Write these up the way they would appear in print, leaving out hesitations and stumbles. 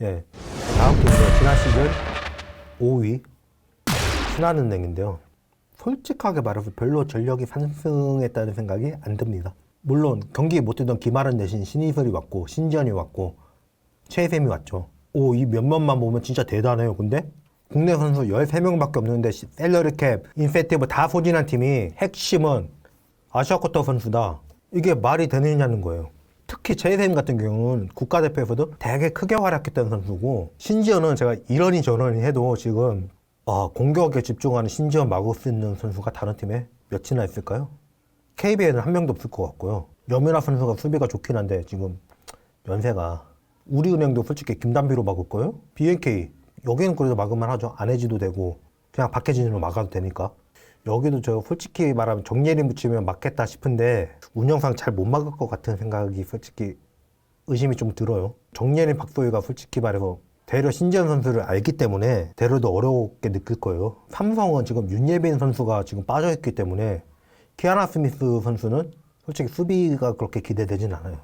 예. 다음 팀은 지난 시즌 5위 신한은행인데요. 솔직하게 말해서 별로 전력이 상승했다는 생각이 안 듭니다. 물론 경기 못 뛰던 김아른 대신 신이슬이 왔고 신지현이 왔고 최혜샘이 왔죠. 이 몇몇만 보면 진짜 대단해요. 근데 국내 선수 13명밖에 없는데 셀러리캡, 인센티브 다 소진한 팀이 핵심은 아시아쿼터 선수다. 이게 말이 되느냐는 거예요. 특히 최혜샘 같은 경우는 국가대표에서도 되게 크게 활약했던 선수고, 신지현은 제가 이러니 저러니 해도 지금 공격에 집중하는 신지현 막을 수 있는 선수가 다른 팀에 몇이나 있을까요? KB에는 한 명도 없을 것 같고요. 염윤아 선수가 수비가 좋긴 한데 지금 연세가, 우리은행도 솔직히 김단비로 막을 거예요? BNK 여기는 그래도 막을만 하죠. 안해지도 되고 그냥 박해진으로 막아도 되니까. 여기도 저 솔직히 말하면 정예린 붙이면 막겠다 싶은데 운영상 잘 못 막을 것 같은 생각이 솔직히 의심이 좀 들어요. 정예린, 박소희가 솔직히 말해서 대려 신지현 선수를 알기 때문에 대려도 어렵게 느낄 거예요. 삼성은 지금 윤예빈 선수가 지금 빠져있기 때문에 키아나 스미스 선수는 솔직히 수비가 그렇게 기대되진 않아요.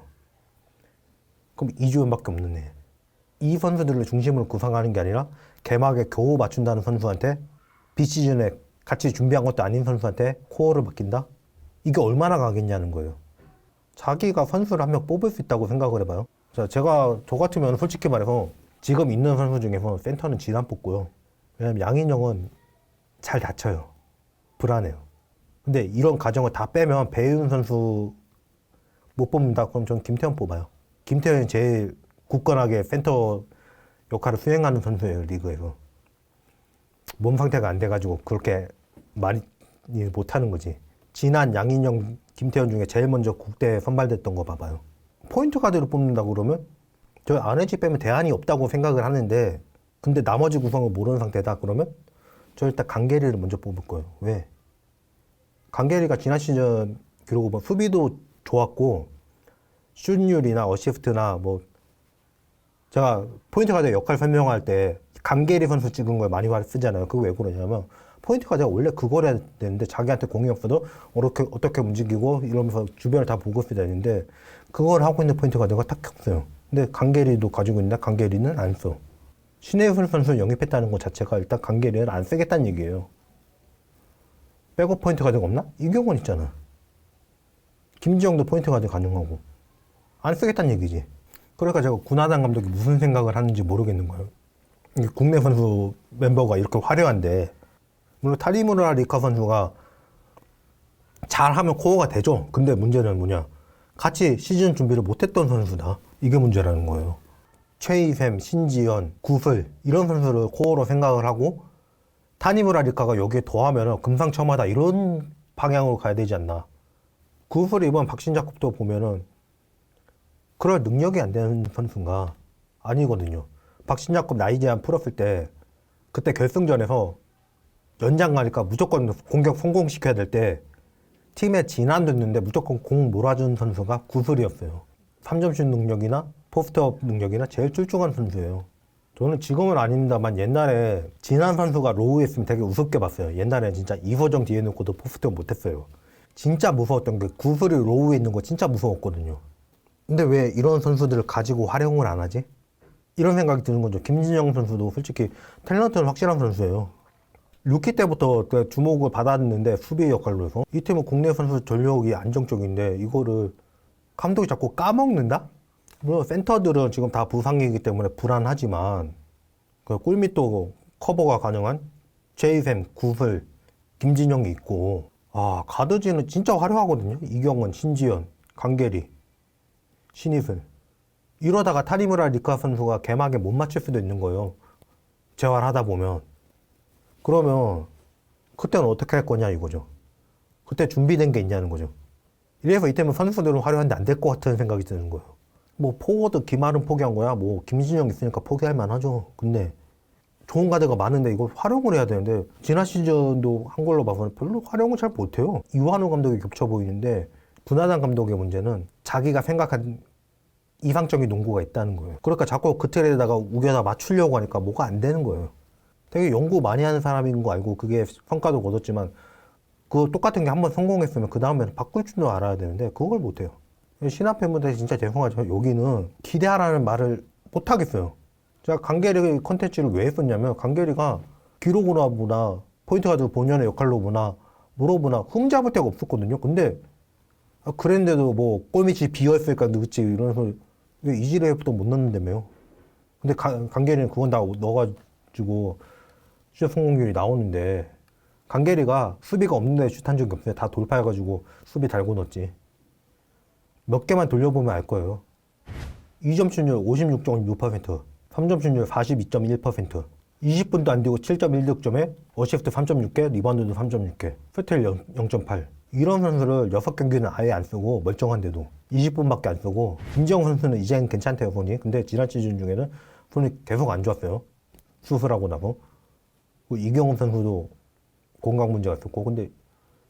그럼 이주연밖에 없는 애. 이 선수들을 중심으로 구성하는 게 아니라 개막에 겨우 맞춘다는 선수한테 비시즌에 같이 준비한 것도 아닌 선수한테 코어를 맡긴다? 이게 얼마나 가겠냐는 거예요. 자기가 선수를 한 명 뽑을 수 있다고 생각을 해봐요. 저 같으면 솔직히 말해서 지금 있는 선수 중에서 센터는 지난 뽑고요. 왜냐면 양인영은 잘 다쳐요. 불안해요. 근데 이런 가정을 다 빼면 배윤 선수 못 뽑는다? 그럼 전 김태현 뽑아요. 김태현이 제일 굳건하게 센터 역할을 수행하는 선수예요, 리그에서. 몸 상태가 안 돼가지고 그렇게 많이 못하는 거지. 지난 양인영, 김태현 중에 제일 먼저 국대에 선발됐던 거 봐봐요. 포인트 가드를 뽑는다고 그러면 저 안해지 빼면 대안이 없다고 생각을 하는데, 근데 나머지 구성을 모르는 상태다 그러면 저 일단 강계리를 먼저 뽑을 거예요. 왜? 강계리가 지난 시즌 기록 보면 수비도 좋았고 슛률이나 어시스트나 뭐, 제가 포인트 가드 역할 설명할 때 강계리 선수 찍은 걸 많이 쓰잖아요. 그거 왜 그러냐면 포인트 가드가 원래 그걸 해야 되는데 자기한테 공이 없어도 어떻게 움직이고 이러면서 주변을 다 보고 있어야 되는데 그걸 하고 있는 포인트 가드가 딱 없어요. 근데 강계리도 가지고 있는데 강계리는 안 써. 신혜훈 선수 영입했다는 것 자체가 일단 강계리를 안 쓰겠다는 얘기예요. 백업 포인트 가드가 없나? 이경원 있잖아. 김지영도 포인트 가드 가능하고 안 쓰겠다는 얘기지. 그러니까 제가 군하단 감독이 무슨 생각을 하는지 모르겠는 거예요. 국내 선수 멤버가 이렇게 화려한데, 물론 타리무라 리카 선수가 잘하면 코어가 되죠. 근데 문제는 뭐냐, 같이 시즌 준비를 못했던 선수다. 이게 문제라는 거예요. 최희샘, 신지현, 구슬 이런 선수를 코어로 생각을 하고 타니무라 리카가 여기에 더하면 금상첨화다 이런 방향으로 가야 되지 않나. 구슬 이번 박신자컵도 보면은 그럴 능력이 안 되는 선수인가? 아니거든요. 박신자컵 나이 제한 풀었을 때 그때 결승전에서 연장 가니까 무조건 공격 성공시켜야 될 때 팀에 진안됐는데 무조건 공 몰아준 선수가 구슬이었어요. 3점슛 능력이나 포스트업 능력이나 제일 출중한 선수예요. 저는 지금은 아닙니다만 옛날에 진안 선수가 로우에 있으면 되게 우습게 봤어요. 옛날에 진짜 이호정 뒤에 놓고도 포스트업 못했어요. 진짜 무서웠던 게 구슬이 로우에 있는 거 진짜 무서웠거든요. 근데 왜 이런 선수들을 가지고 활용을 안 하지? 이런 생각이 드는 거죠. 김진영 선수도 솔직히 탤런트는 확실한 선수예요. 루키 때부터 주목을 받았는데 수비 역할로 해서 이 팀은 국내 선수 전력이 안정적인데 이거를 감독이 자꾸 까먹는다? 물론 센터들은 지금 다 부상이기 때문에 불안하지만 그 꿀밑도 커버가 가능한 제이샘, 구슬, 김진영이 있고, 가드진은 진짜 화려하거든요. 이경원, 신지현, 강계리, 신이슬. 이러다가 타리무라 리카 선수가 개막에 못 맞출 수도 있는 거예요. 재활하다 보면. 그러면 그때는 어떻게 할 거냐 이거죠. 그때 준비된 게 있냐는 거죠. 이래서 이때는 선수들은 화려한데 안 될 것 같은 생각이 드는 거예요. 뭐 포워드 김아름 포기한 거야. 뭐 김진영 있으니까 포기할 만하죠. 근데 좋은 가드가 많은데 이걸 활용을 해야 되는데 지난 시즌도 한 걸로 봐서는 별로 활용을 잘 못해요. 이완호 감독이 겹쳐 보이는데 군하단 감독의 문제는 자기가 생각한 이상적인 농구가 있다는 거예요. 그러니까 자꾸 그 틀에다가 우겨다 맞추려고 하니까 뭐가 안 되는 거예요. 되게 연구 많이 하는 사람인 거 알고 그게 성과도 얻었지만 그 똑같은 게 한번 성공했으면 그 다음에는 바꿀 줄도 알아야 되는데 그걸 못해요. 신한 팬분들 진짜 죄송하지만 여기는 기대하라는 말을 못 하겠어요. 제가 강계리 컨텐츠를 왜 했었냐면 강계리가 기록으로 보나 포인트 가지고 본연의 역할로 보나 뭐로 보나 흠잡을 데가 없었거든요. 근데 그랬는데도 뭐 골밑이 비어있으니까 넣었지 이러면서 왜 이지레프도 못 넣는다며요. 근데 강계리는 그건 다 넣어가지고 슛 성공률이 나오는데 강계리가 수비가 없는데 슛한 적이 없어요. 다 돌파해가지고 수비 달고 넣었지. 몇 개만 돌려보면 알 거예요. 2점 슛률 56.6%, 3점 슛률 42.1%, 20분도 안 되고 7.1득점에 어시스트 3.6개, 리바운드도 3.6개, 스틸 0.8. 이런 선수를 6경기는 아예 안 쓰고 멀쩡한데도 20분밖에 안 쓰고 김지영 선수는 이젠 괜찮대요, 손이. 근데 지난 시즌 중에는 손이 계속 안 좋았어요. 수술하고 나서. 이경훈 선수도 건강 문제가 있었고 근데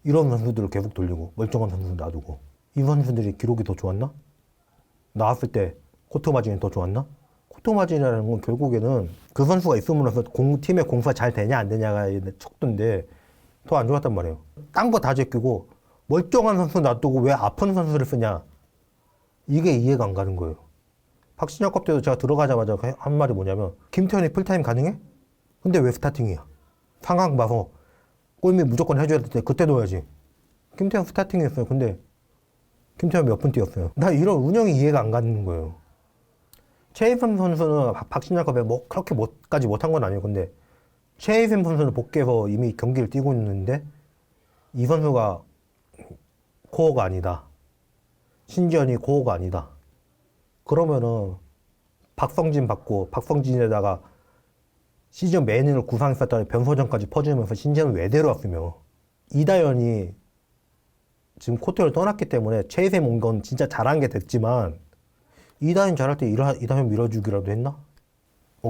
이런 선수들을 계속 돌리고 멀쩡한 선수 놔두고 이 선수들이 기록이 더 좋았나? 나왔을 때 코트 마진이 더 좋았나? 코트 마진이라는 건 결국에는 그 선수가 있음으로써 팀의 공수가 잘 되냐 안 되냐가 척도인데 더 안 좋았단 말이에요. 딴 거 다 제끼고 멀쩡한 선수 놔두고 왜 아픈 선수를 쓰냐? 이게 이해가 안 가는 거예요. 박신혁컵 때도 제가 들어가자마자 한 말이 뭐냐면 김태현이 풀타임 가능해? 근데 왜 스타팅이야? 상황 봐서 골밑 무조건 해줘야 될 때 그때 넣어야지. 김태현 스타팅이었어요. 근데 김태현 몇 분 뛰었어요. 나 이런 운영이 이해가 안 가는 거예요. 최희샘 선수는 박신양컵에 뭐 그렇게 까지 못한 건 아니에요. 근데 최희샘 선수는 복귀해서 이미 경기를 뛰고 있는데 이 선수가 코어가 아니다. 신지현이 코어가 아니다. 그러면은 박성진 받고 박성진에다가 시즌 메인을 구상했었더니 변소정까지 퍼주면서 신지현을 왜 데려왔으며 이다현이 지금 코트를 떠났기 때문에 최희샘 온 건 진짜 잘한 게 됐지만 이다현 잘할 때 이다현 밀어주기라도 했나?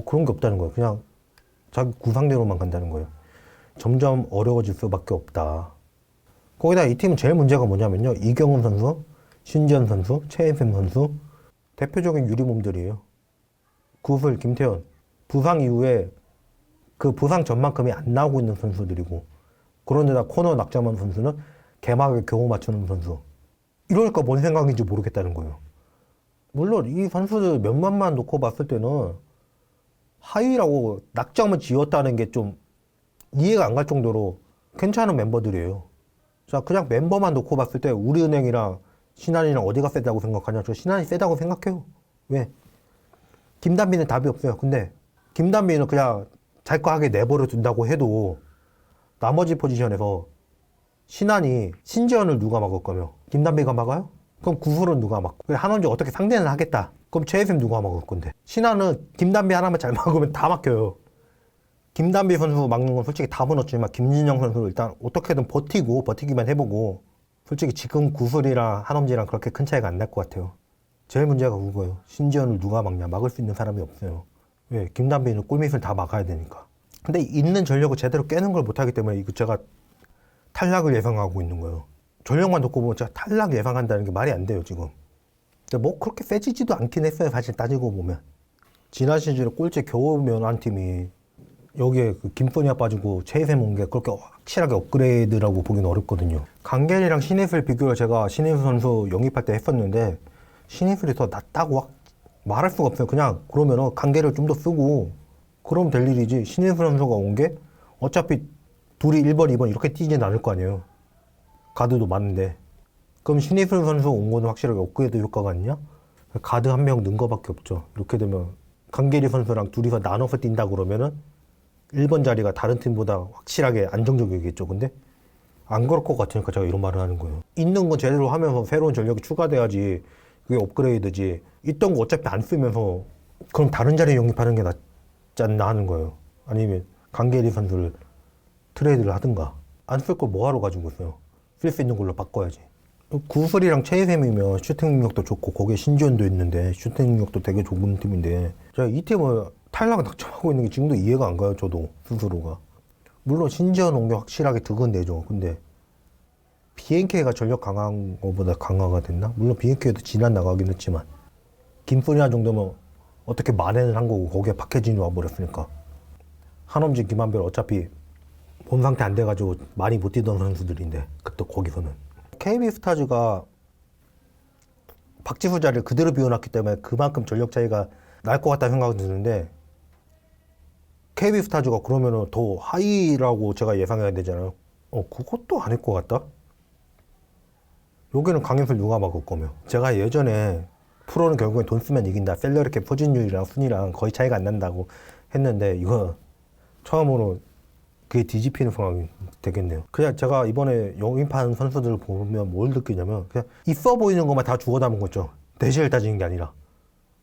그런 게 없다는 거예요. 그냥 자기 구상대로만 간다는 거예요. 점점 어려워질 수밖에 없다. 거기다 이 팀은 제일 문제가 뭐냐면요. 이경훈 선수, 신지현 선수, 최희샘 선수 대표적인 유리몸들이에요. 구슬, 김태현 부상 이후에 그 부상 전만큼이 안 나오고 있는 선수들이고 그런데다 코너 낙점한 선수는 개막에 겨우 맞추는 선수. 이러니까 뭔 생각인지 모르겠다는 거예요. 물론 이 선수들 몇만만 놓고 봤을 때는 하위라고 낙점을 지었다는 게 좀 이해가 안 갈 정도로 괜찮은 멤버들이에요. 자, 그냥 멤버만 놓고 봤을 때 우리은행이랑 신한이랑 어디가 세다고 생각하냐? 저 신한이 세다고 생각해요. 왜? 김단비는 답이 없어요. 근데 김단비는 그냥 잘 거 하게 내버려 둔다고 해도 나머지 포지션에서 신한이 신지현을 누가 막을 거며 김단비가 막아요? 그럼 구슬은 누가 막고 한원주 어떻게 상대는 하겠다. 그럼 최혜샘 누가 막을 건데 신한은 김단비 하나만 잘 막으면 다 막혀요. 김단비 선수 막는 건 솔직히 답은 없지만 김진영 선수를 일단 어떻게든 버티기만 해보고 솔직히 지금 구슬이랑 한엄지랑 그렇게 큰 차이가 안 날 것 같아요. 제일 문제가 그거예요. 신지현을 누가 막냐. 막을 수 있는 사람이 없어요. 왜? 김단비는 골밑을 다 막아야 되니까. 근데 있는 전력을 제대로 깨는 걸 못하기 때문에 이거 제가 탈락을 예상하고 있는 거예요. 전력만 놓고 보면 제가 탈락 예상한다는 게 말이 안 돼요, 지금. 근데 뭐 그렇게 세지지도 않긴 했어요, 사실 따지고 보면. 지난 시즌에 꼴찌 겨우 면한 팀이 여기에 그 김소니아 빠지고 최희샘 온 게 그렇게 확실하게 업그레이드라고 보기는 어렵거든요. 강계리랑 신예슬 비교를 제가 신예슬 선수 영입할 때 했었는데 신예슬이 더 낫다고 말할 수가 없어요. 그냥 그러면은 강계리를 좀 더 쓰고 그러면 될 일이지. 신예슬 선수가 온 게 어차피 둘이 1번, 2번 이렇게 뛰진 않을 거 아니에요. 가드도 많은데. 그럼 신예슬 선수 온 거는 확실하게 업그레이드 효과가 아니냐? 가드 한 명 넣은 거밖에 없죠. 이렇게 되면 강계리 선수랑 둘이서 나눠서 뛴다 그러면은 1번 자리가 다른 팀보다 확실하게 안정적이겠죠. 근데 안 그럴 것 같으니까 제가 이런 말을 하는 거예요. 있는 건 제대로 하면서 새로운 전력이 추가돼야지 그게 업그레이드지. 있던 거 어차피 안 쓰면서 그럼 다른 자리에 영입하는 게 낫지 않나 하는 거예요. 아니면 강계리 선수를 트레이드를 하든가. 안 쓸 걸 뭐하러 가지고 있어요. 쓸 수 있는 걸로 바꿔야지. 구슬이랑 최희샘이면 슈팅 능력도 좋고 거기에 신지현도 있는데 슈팅 능력도 되게 좋은 팀인데 제가 이 팀을 탈락을 낙점하고 있는 게 지금도 이해가 안 가요. 저도 스스로가. 물론 신지현 온 게 확실하게 득은 되죠. 근데 BNK가 전력 강한 거보다 강화가 됐나? 물론 BNK도 지난 나가긴 했지만 김소니아 정도면 어떻게 만회는 한 거고 거기에 박혜진이 와버렸으니까. 한엄지, 김한별 어차피 몸 상태 안 돼가지고 많이 못 뛰던 선수들인데 그때 거기서는 KB스타즈가 박지수 자리를 그대로 비워놨기 때문에 그만큼 전력 차이가 날 것 같다는 생각이 드는데 KB 스타즈가 그러면은 더 하이라고 제가 예상해야 되잖아요. 그것도 아닐 것 같다. 여기는 강행설 누가 막을 거며. 제가 예전에 프로는 결국엔 돈 쓰면 이긴다. 셀러리 캡 포진율이랑 순위랑 거의 차이가 안 난다고 했는데 이거 처음으로 그게 뒤집히는 상황이 되겠네요. 그냥 제가 이번에 영입한 선수들을 보면 뭘 느끼냐면 그냥 있어 보이는 것만 다 주워 담은 거죠. 대시를 따지는 게 아니라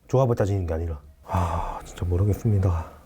조합을 따지는 게 아니라 진짜 모르겠습니다.